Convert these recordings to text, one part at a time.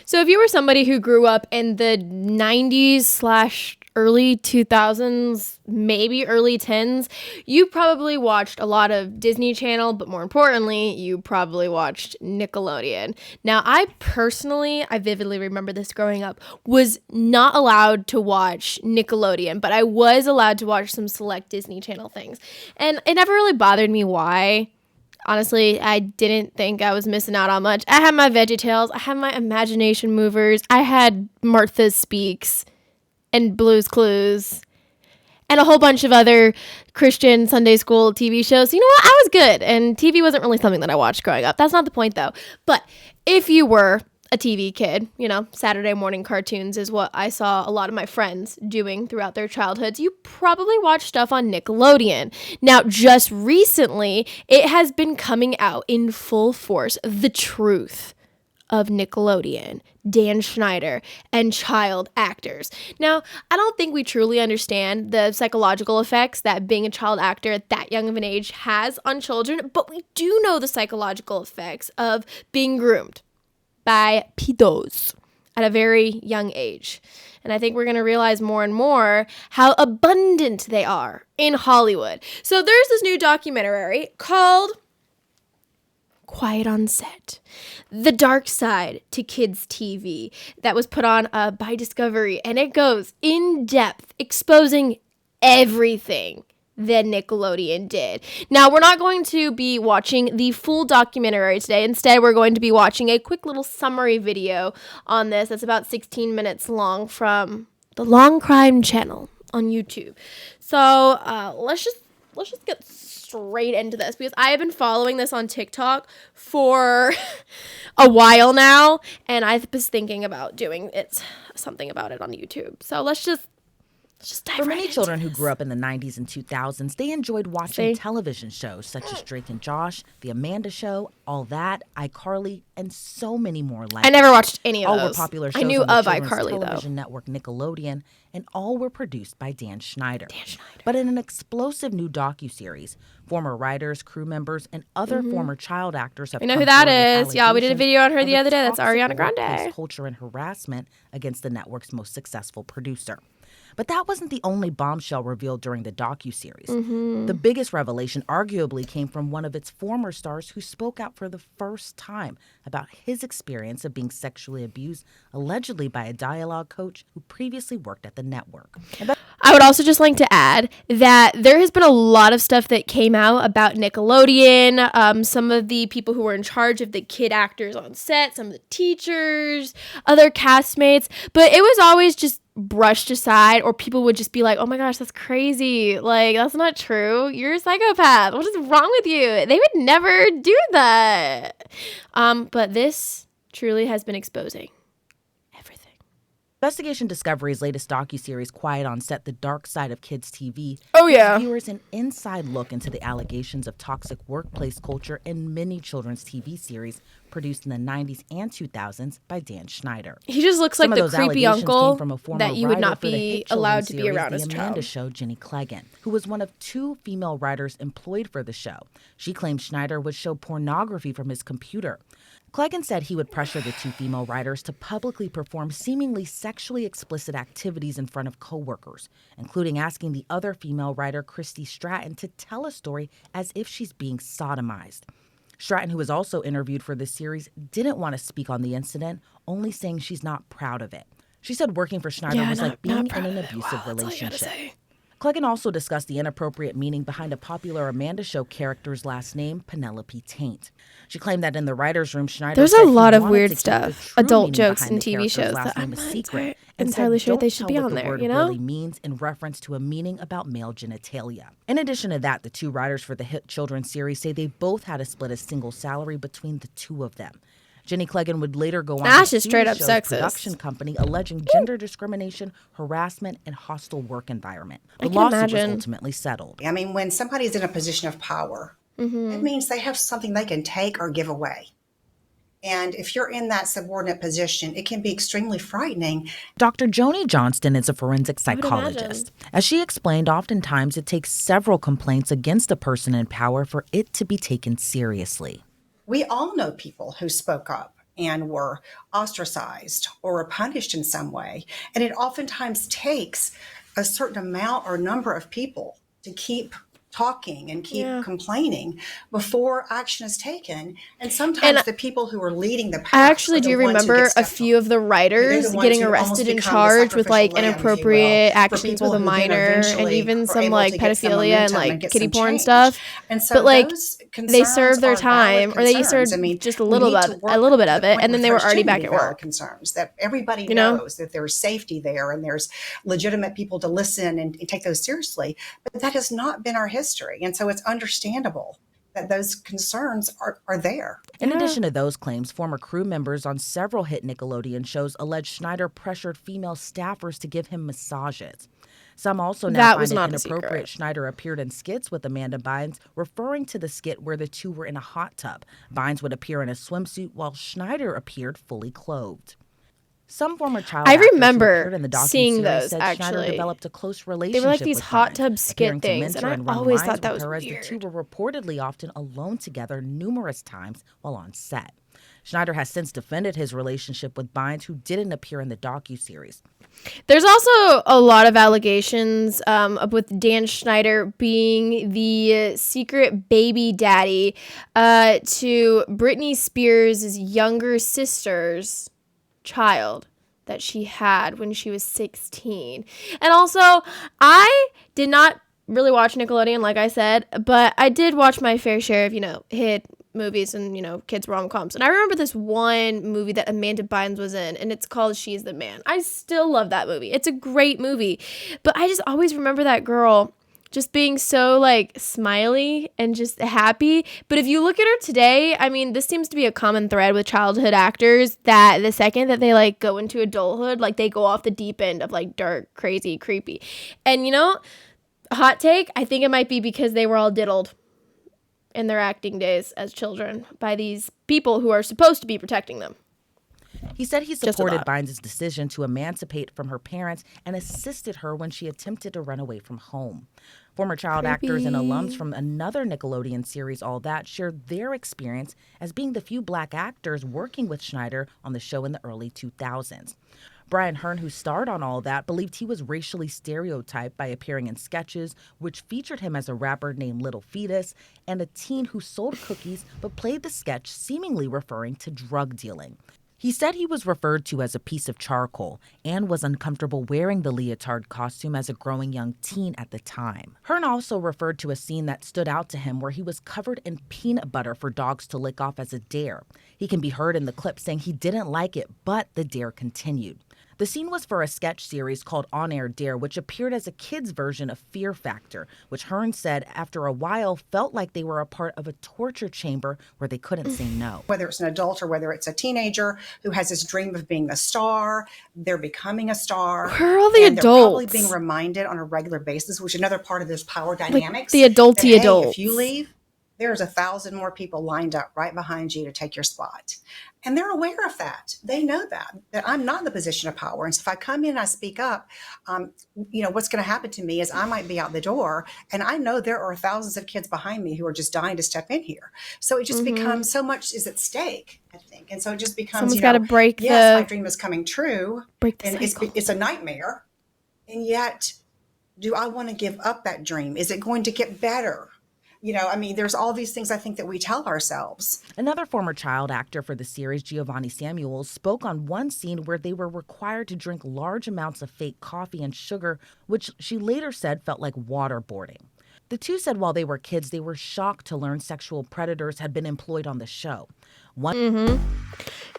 So if you were somebody who grew up in the 90s / early 2000s, maybe early 10s, you probably watched a lot of Disney Channel, but more importantly, you probably watched Nickelodeon. Now, I vividly remember this growing up, was not allowed to watch Nickelodeon, but I was allowed to watch some select Disney Channel things. And it never really bothered me why. Honestly, I didn't think I was missing out on much. I had my VeggieTales, I had my Imagination Movers, I had Martha Speaks and Blue's Clues, and a whole bunch of other Christian Sunday school TV shows. You know what? I was good, and TV wasn't really something that I watched growing up. That's not the point, though. But if you were a TV kid, Saturday morning cartoons is what I saw a lot of my friends doing throughout their childhoods. You probably watched stuff on Nickelodeon. Now, just recently, it has been coming out in full force, the truth of Nickelodeon, Dan Schneider, and child actors. Now, I don't think we truly understand the psychological effects that being a child actor at that young of an age has on children, but we do know the psychological effects of being groomed by pedos at a very young age. And I think we're going to realize more and more how abundant they are in Hollywood. So there's this new documentary called Quiet on Set, The Dark Side to Kids TV, that was put on by Discovery, and it goes in depth exposing everything that Nickelodeon did. Now, we're not going to be watching the full documentary today. Instead, we're going to be watching a quick little summary video on this that's about 16 minutes long from the Long Crime channel on YouTube. So let's just get straight into this, because I have been following this on TikTok for a while now, and I was thinking about doing something about it on YouTube. So let's just dive For many right children into who this. grew up in the 90s and 2000s, they enjoyed watching television shows such as Drake and Josh, The Amanda Show, All That, iCarly, and so many more like I never watched any of All those. were popular shows I knew on the of children's iCarly, television though. network Nickelodeon, and all were produced by Dan Schneider. But in an explosive new docuseries, former writers, crew members, and other former child actors have We know come who that forward with is. Y'all, we did a allegations video on her of the other day. That's toxic Ariana Grande. workplace culture and harassment against the network's most successful producer. But that wasn't the only bombshell revealed during the docuseries. The biggest revelation arguably came from one of its former stars who spoke out for the first time about his experience of being sexually abused, allegedly by a dialogue coach who previously worked at the network. I would also just like to add that there has been a lot of stuff that came out about Nickelodeon, some of the people who were in charge of the kid actors on set, some of the teachers, other castmates, but it was always just brushed aside, or people would just be like, oh my gosh, that's crazy. Like, that's not true. You're a psychopath. What is wrong with you? They would never do that. But this truly has been exposing everything. Investigation Discovery's latest docuseries, Quiet on Set, The Dark Side of Kids TV, Oh, yeah. gives viewers an inside look into the allegations of toxic workplace culture in many children's TV series produced in the 90s and 2000s by Dan Schneider. He just looks like Some of the those creepy allegations uncle came from a former that you would writer not for the be hit allowed children's to be series, around as a The Amanda child. Show, Jenny Cleggan, who was one of 2 female writers employed for the show. She claimed Schneider would show pornography from his computer. Cleggan said he would pressure the 2 female writers to publicly perform seemingly sexually explicit activities in front of coworkers, including asking the other female writer, Christy Stratton, to tell a story as if she's being sodomized. Stratton, who was also interviewed for this series, didn't want to speak on the incident, only saying she's not proud of it. She said working for Schneider was like being in an abusive relationship. Cleggan also discussed the inappropriate meaning behind a popular Amanda Show character's last name, Penelope Taint. She claimed that in the writer's room, Schneider There's said a he lot of wanted weird to keep stuff, the true adult meaning jokes behind in the TV character's shows last that name I'm a not secret, and entirely said, sure they "Don't should tell be what on the there, word you know?" really means in reference to a meaning about male genitalia. In addition to that, the 2 writers for the hit children's series say they both had to split a single salary between the 2 of them. Jenny Cleggan would later go on That's to just sue straight the up show's sexist. production company, alleging gender discrimination, harassment, and hostile work environment. The I can lawsuit imagine. was ultimately settled. I mean, when somebody's in a position of power, it means they have something they can take or give away. And if you're in that subordinate position, it can be extremely frightening. Dr. Joni Johnston is a forensic would psychologist. As she explained, oftentimes it takes several complaints against a person in power for it to be taken seriously. We all know people who spoke up and were ostracized or were punished in some way. And it oftentimes takes a certain amount or number of people to keep talking and keep complaining before action is taken. And sometimes the people who are leading the pack I actually are the do ones who get remember a stepped few on. of the They're writers the ones getting who almost arrested and become the charged with sacrificial like lamb, if you will, inappropriate for actions people with a who then minor and eventually even are some able like to get some pedophilia and momentum and like get kiddie some porn change. stuff. And so But like those they concerns served their are valid time, or they concerns. served I mean, just a we little need to bit, work of the it, point and where then they were there's already genuinely back at valid work. concerns, that everybody You know? knows that there's safety there and there's legitimate people to listen and take those seriously. But that has not been our history. And so it's understandable that those concerns are there. In addition to those claims, former crew members on several hit Nickelodeon shows allege Schneider pressured female staffers to give him massages. Some also now That find was it not a inappropriate secret. Schneider appeared in skits with Amanda Bynes, referring to the skit where the two were in a hot tub. Bynes would appear in a swimsuit while Schneider appeared fully clothed. Some former child I actors who remember appeared in the seeing docuseries those, said Schneider actually. developed a close They were like relationship these with hot Bynes, tub skit appearing to things, and mentor I and run always lines thought that with was her as the two weird. were reportedly often alone together numerous times while on set. Schneider has since defended his relationship with Bynes, who didn't appear in the docuseries. There's also a lot of allegations with Dan Schneider being the secret baby daddy to Britney Spears' younger sister's child that she had when she was 16. And also, I did not really watch Nickelodeon, like I said, but I did watch my fair share of, hit movies and, kids rom-coms. And I remember this one movie that Amanda Bynes was in, and it's called She's the Man. I still love that movie. It's a great movie. But I just always remember that girl just being so like smiley and just happy. But if you look at her today, I mean, this seems to be a common thread with childhood actors, that the second that they like go into adulthood, like they go off the deep end of like dark, crazy, creepy. And hot take, I think it might be because they were all diddled in their acting days as children by these people who are supposed to be protecting them. He said he supported Bynes' decision to emancipate from her parents and assisted her when she attempted to run away from home. Former child actors and alums from another Nickelodeon series, All That, shared their experience as being the few black actors working with Schneider on the show in the early 2000s. Brian Hearn, who starred on All That, believed he was racially stereotyped by appearing in sketches which featured him as a rapper named Little Fetus and a teen who sold cookies but played the sketch seemingly referring to drug dealing. He said he was referred to as a piece of charcoal and was uncomfortable wearing the leotard costume as a growing young teen at the time. Hearn also referred to a scene that stood out to him where he was covered in peanut butter for dogs to lick off as a dare. He can be heard in the clip saying he didn't like it, but the dare continued. The scene was for a sketch series called On Air Dare, which appeared as a kid's version of Fear Factor, which Hearn said after a while felt like they were a part of a torture chamber where they couldn't say no. Whether it's an adult or whether it's a teenager who has this dream of being a star, they're becoming a star. Where are all the and adults? They're probably being reminded on a regular basis, which is another part of this power dynamics. The adulty that, hey, adults. If you leave, there's 1,000 more people lined up right behind you to take your spot. And they're aware of that. They know that I'm not in the position of power. And so if I come in and I speak up, what's going to happen to me is I might be out the door. And I know there are thousands of kids behind me who are just dying to step in here. So it just becomes so much is at stake, I think. And so it just becomes, someone's got to break yes, my dream is coming true. Break the and cycle. it's a nightmare. And yet, do I want to give up that dream? Is it going to get better? There's all these things I think that we tell ourselves. Another former child actor for the series, Giovanni Samuels, spoke on one scene where they were required to drink large amounts of fake coffee and sugar, which she later said felt like waterboarding. The two said while they were kids, they were shocked to learn sexual predators had been employed on the show.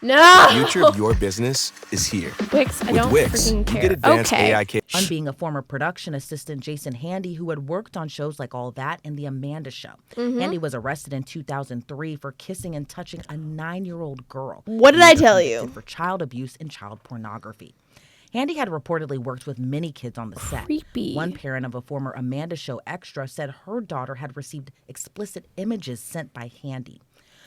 No! The future of your business is here. Wix, I With don't Wix, freaking care. you get advanced AI On being a former production assistant, Jason Handy, who had worked on shows like All That and The Amanda Show. Handy was arrested in 2003 for kissing and touching a 9-year-old girl. What did I tell you? Convicted for child abuse and child pornography. Handy had reportedly worked with many kids on the set. Creepy. One parent of a former Amanda Show extra said her daughter had received explicit images sent by Handy.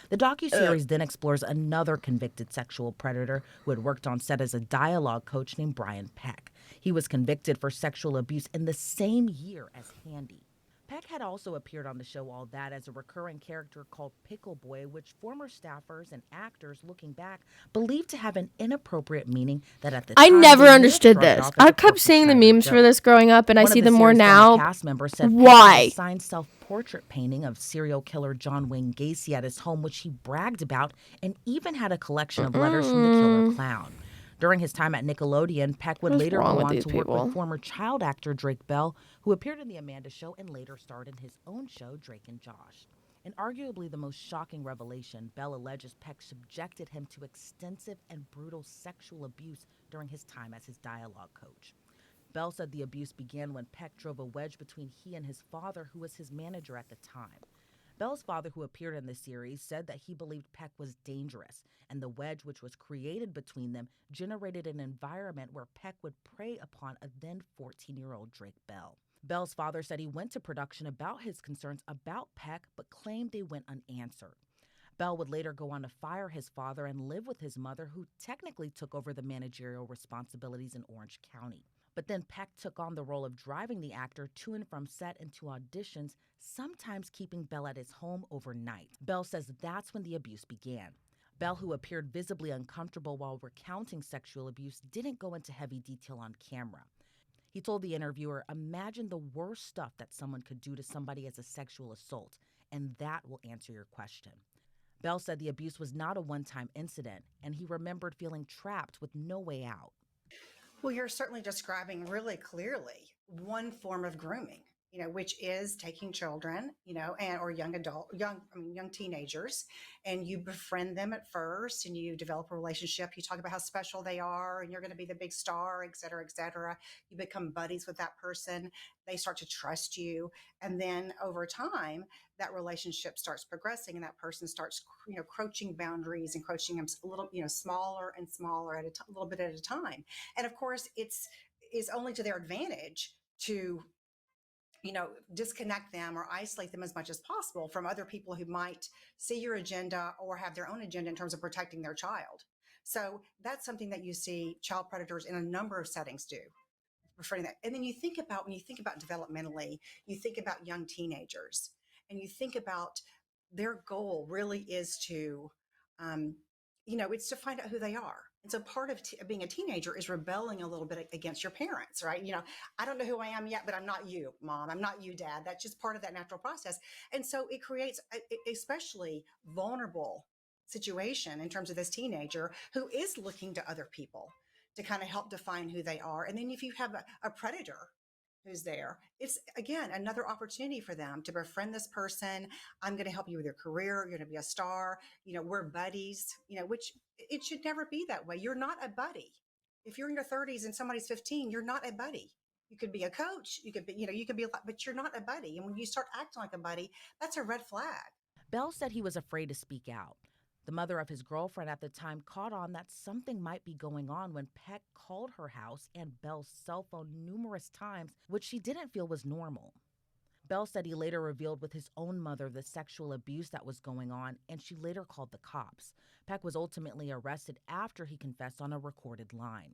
The docuseries then explores another convicted sexual predator who had worked on set as a dialogue coach named Brian Peck. He was convicted for sexual abuse in the same year as Handy. Peck had had also appeared on the show All That as a recurring character called Pickle Boy, which former staffers and actors looking back believed to have an inappropriate meaning that at the I time never they may have understood shrugged this. off as I a kept quirky seeing the Schneider memes for joke. this growing up, and I One of see the them more series' former now. cast members said Peck had Why? a signed self-portrait painting of serial killer John Wayne Gacy at his home, which he bragged about, and even had a collection of letters from the killer clown. During his time at Nickelodeon, Peck would What's later wrong go with on these to work people? with former child actor Drake Bell, who appeared in The Amanda Show and later starred in his own show, Drake and Josh. In arguably the most shocking revelation, Bell alleges Peck subjected him to extensive and brutal sexual abuse during his time as his dialogue coach. Bell said the abuse began when Peck drove a wedge between he and his father, who was his manager at the time. Bell's father, who appeared in the series, said that he believed Peck was dangerous, and the wedge which was created between them generated an environment where Peck would prey upon a then 14-year-old Drake Bell. Bell's father said he went to production about his concerns about Peck, but claimed they went unanswered. Bell would later go on to fire his father and live with his mother, who technically took over the managerial responsibilities in Orange County. But then Peck took on the role of driving the actor to and from set and to auditions, sometimes keeping Bell at his home overnight. Bell says that's when the abuse began. Bell, who appeared visibly uncomfortable while recounting sexual abuse, didn't go into heavy detail on camera. He told the interviewer, "Imagine the worst stuff that someone could do to somebody as a sexual assault, and that will answer your question." Bell said the abuse was not a one-time incident, and he remembered feeling trapped with no way out. Well, you're certainly describing really clearly one form of grooming, which is taking children, and or young teenagers, and you befriend them at first, and you develop a relationship. You talk about how special they are, and you're going to be the big star, et cetera, et cetera. You become buddies with that person. They start to trust you, and then over time, that relationship starts progressing, and that person starts, croaching boundaries and coaching them a little, smaller and smaller at a little bit at a time. And of course, is only to their advantage to disconnect them or isolate them as much as possible from other people who might see your agenda or have their own agenda in terms of protecting their child. So that's something that you see child predators in a number of settings do, referring to that. And then when you think about developmentally, you think about young teenagers, and you think about their goal really is to, um, it's to find out who they are. And so part of being a teenager is rebelling a little bit against your parents, right? I don't know who I am yet, but I'm not you, mom. I'm not you, dad. That's just part of that natural process. And so it creates especially vulnerable situation in terms of this teenager who is looking to other people to kind of help define who they are. And then if you have a predator who's there, it's again another opportunity for them to befriend this person. I'm going to help you with your career. You're going to be a star. We're buddies, which it should never be that way. You're not a buddy. If you're in your 30s and somebody's 15, you're not a buddy. You could be a coach. You could be, you could be a lot, but you're not a buddy. And when you start acting like a buddy, that's a red flag. Bell said he was afraid to speak out. The mother of his girlfriend at the time caught on that something might be going on when Peck called her house and Bell's cell phone numerous times, which she didn't feel was normal. Bell said he later revealed with his own mother the sexual abuse that was going on, and she later called the cops. Peck was ultimately arrested after he confessed on a recorded line.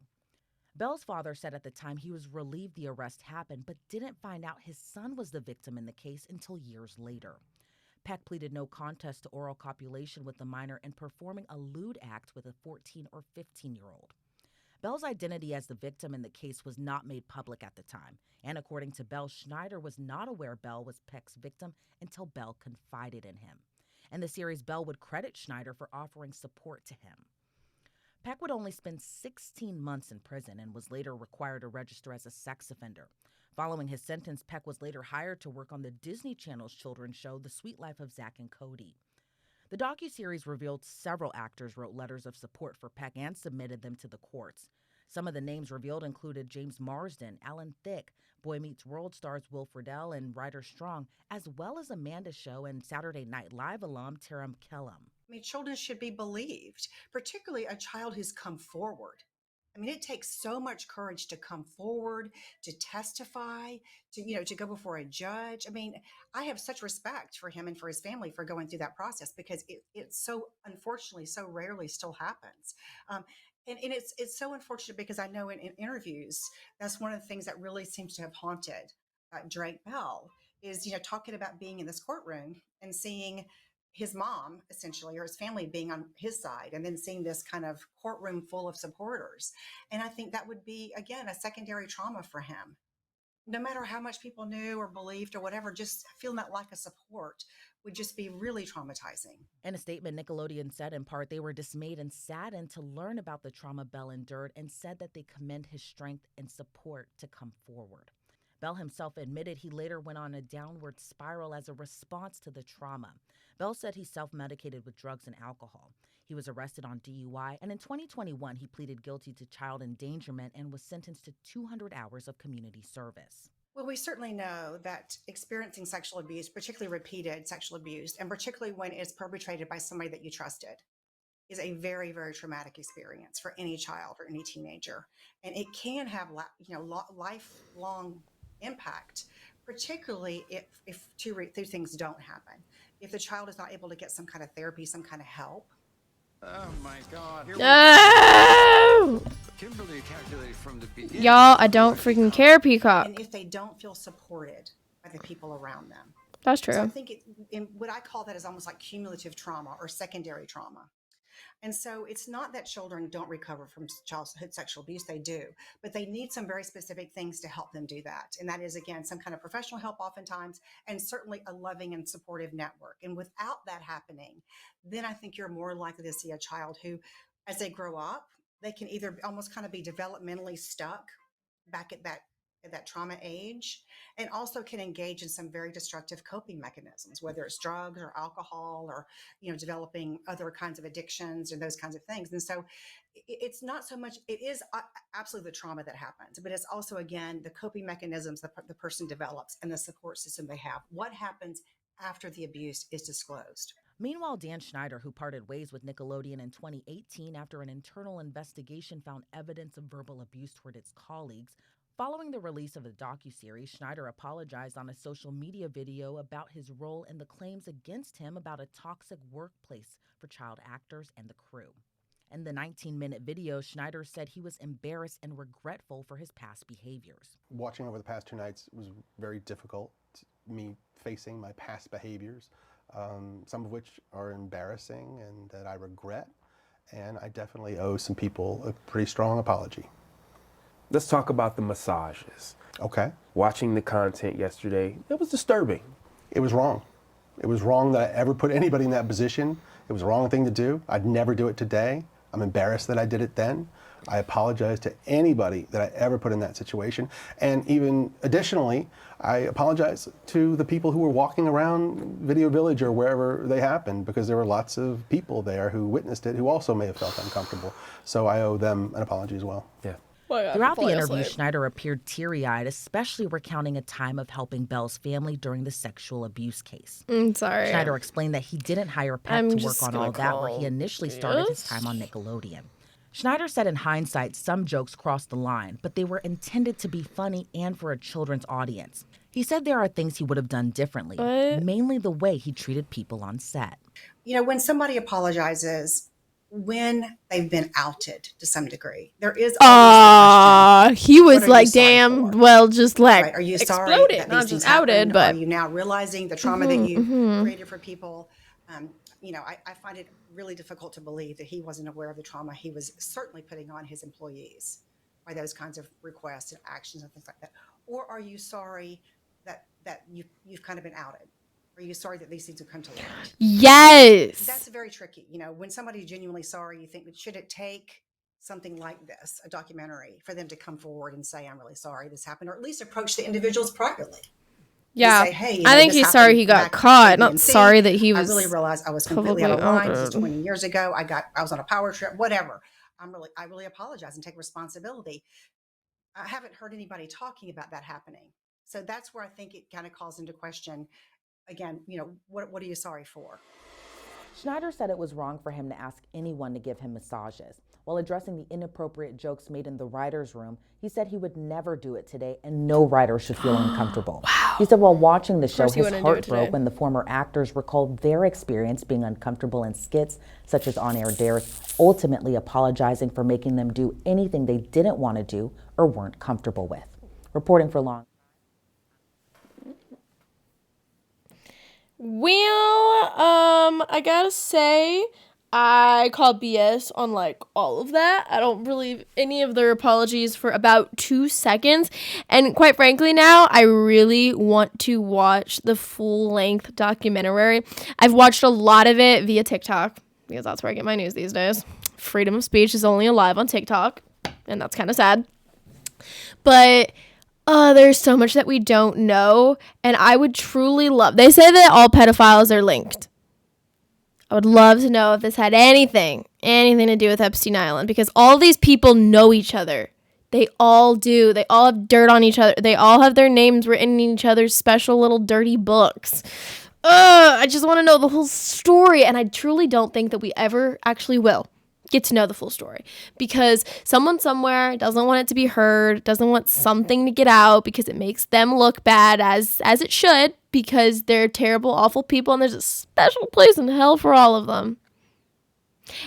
Bell's father said at the time he was relieved the arrest happened, but didn't find out his son was the victim in the case until years later. Peck pleaded no contest to oral copulation with the minor and performing a lewd act with a 14 or 15-year-old. Bell's identity as the victim in the case was not made public at the time, and according to Bell, Schneider was not aware Bell was Peck's victim until Bell confided in him. In the series, Bell would credit Schneider for offering support to him. Peck would only spend 16 months in prison and was later required to register as a sex offender. Following his sentence, Peck was later hired to work on the Disney Channel's children's show, The Sweet Life of Zack and Cody. The docuseries revealed several actors wrote letters of support for Peck and submitted them to the courts. Some of the names revealed included James Marsden, Alan Thicke, Boy Meets World stars Will Friedle and Ryder Strong, as well as Amanda Show and Saturday Night Live alum Tara McKellum. I mean, children should be believed, particularly a child who's come forward. I mean, it takes so much courage to come forward, to testify, to go before a judge. I mean, I have such respect for him and for his family for going through that process because it's so unfortunately so rarely still happens. And it's so unfortunate because I know in interviews that's one of the things that really seems to have haunted Drake Bell is, talking about being in this courtroom and seeing his mom essentially, or his family being on his side, and then seeing this kind of courtroom full of supporters. And I think that would be, again, a secondary trauma for him. No matter how much people knew or believed or whatever, just feeling that lack of support would just be really traumatizing. In a statement, Nickelodeon said in part they were dismayed and saddened to learn about the trauma Bell endured, and said that they commend his strength and support to come forward. Bell himself admitted he later went on a downward spiral as a response to the trauma. Bell said he self-medicated with drugs and alcohol. He was arrested on DUI, and in 2021, he pleaded guilty to child endangerment and was sentenced to 200 hours of community service. Well, we certainly know that experiencing sexual abuse, particularly repeated sexual abuse, and particularly when it's perpetrated by somebody that you trusted, is a very, very traumatic experience for any child or any teenager. And it can have, lifelong impact, particularly if two things don't happen. If the child is not able to get some kind of therapy, some kind of help. Oh my God. No! Kimberly calculated from the beginning. Y'all, I don't freaking care, Peacock. And if they don't feel supported by the people around them. That's true. So I think what I call that is almost like cumulative trauma or secondary trauma. And so it's not that children don't recover from childhood sexual abuse, they do, but they need some very specific things to help them do that. And that is, again, some kind of professional help oftentimes, and certainly a loving and supportive network. And without that happening, then I think you're more likely to see a child who, as they grow up, they can either almost kind of be developmentally stuck back at that trauma age, and also can engage in some very destructive coping mechanisms, whether it's drugs or alcohol or, developing other kinds of addictions and those kinds of things. And so it's not so much, it is absolutely the trauma that happens, but it's also, again, the coping mechanisms that the person develops and the support system they have. What happens after the abuse is disclosed. Meanwhile, Dan Schneider, who parted ways with Nickelodeon in 2018 after an internal investigation found evidence of verbal abuse toward its colleagues, following the release of the docuseries, Schneider apologized on a social media video about his role in the claims against him about a toxic workplace for child actors and the crew. In the 19-minute video, Schneider said he was embarrassed and regretful for his past behaviors. Watching over the past 2 nights was very difficult, me facing my past behaviors, some of which are embarrassing and that I regret, and I definitely owe some people a pretty strong apology. Let's talk about the massages. Okay. Watching the content yesterday, it was disturbing. It was wrong. It was wrong that I ever put anybody in that position. It was the wrong thing to do. I'd never do it today. I'm embarrassed that I did it then. I apologize to anybody that I ever put in that situation. And even additionally, I apologize to the people who were walking around Video Village or wherever they happened, because there were lots of people there who witnessed it who also may have felt uncomfortable. So I owe them an apology as well. Yeah. Throughout the interview, Schneider appeared teary-eyed, especially recounting a time of helping Bell's family during the sexual abuse case. Sorry. Schneider explained that he didn't hire Pep to work on all that, where he initially started his time on Nickelodeon. Schneider said in hindsight, some jokes crossed the line, but they were intended to be funny and for a children's audience. He said there are things he would have done differently, mainly the way he treated people on set. When somebody apologizes, when they've been outed to some degree, there is always he was like, damn, well, just like, right? Are you exploded, sorry that not these just things outed, happened? but Are you now realizing the trauma that you created for people? I find it really difficult to believe that he wasn't aware of the trauma he was certainly putting on his employees by those kinds of requests and actions and things like that. Or are you sorry that you've kind of been outed? Are you sorry that these things have come to light? Yes. That's very tricky. When somebody's genuinely sorry, you think, should it take something like this, a documentary, for them to come forward and say, I'm really sorry this happened, or at least approach the individuals privately? Yeah. Say, hey, I think he's sorry he got caught, not sorry that he was. I really realized I was completely out of line. This is 20 years ago. I was on a power trip, whatever. I really apologize and take responsibility. I haven't heard anybody talking about that happening. So that's where I think it kind of calls into question, again, what are you sorry for? Schneider said it was wrong for him to ask anyone to give him massages. While addressing the inappropriate jokes made in the writer's room, he said he would never do it today and no writer should feel uncomfortable. Wow. He said while watching the show, his heart broke when the former actors recalled their experience being uncomfortable in skits, such as on-air dares, ultimately apologizing for making them do anything they didn't want to do or weren't comfortable with. Reporting for Long. Well, I gotta say, I called BS on like all of that. I don't believe any of their apologies for about 2 seconds. And quite frankly, now I really want to watch the full length documentary. I've watched a lot of it via TikTok because that's where I get my news these days. Freedom of speech is only alive on TikTok, and that's kind of sad. But there's so much that we don't know, and I would truly love. They say that all pedophiles are linked. I would love to know if this had anything to do with Epstein Island, because all these people know each other. They all do. They all have dirt on each other. They all have their names written in each other's special little dirty books. I just want to know the whole story, and I truly don't think that we ever actually will get to know the full story, because someone somewhere doesn't want it to be heard, doesn't want something to get out because it makes them look bad, as it should, because they're terrible, awful people, and there's a special place in hell for all of them.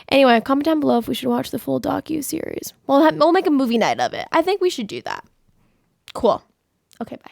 Anyway, comment down below if we should watch the full docu-series. We'll make a movie night of it. I think we should do that. Cool. Okay, bye.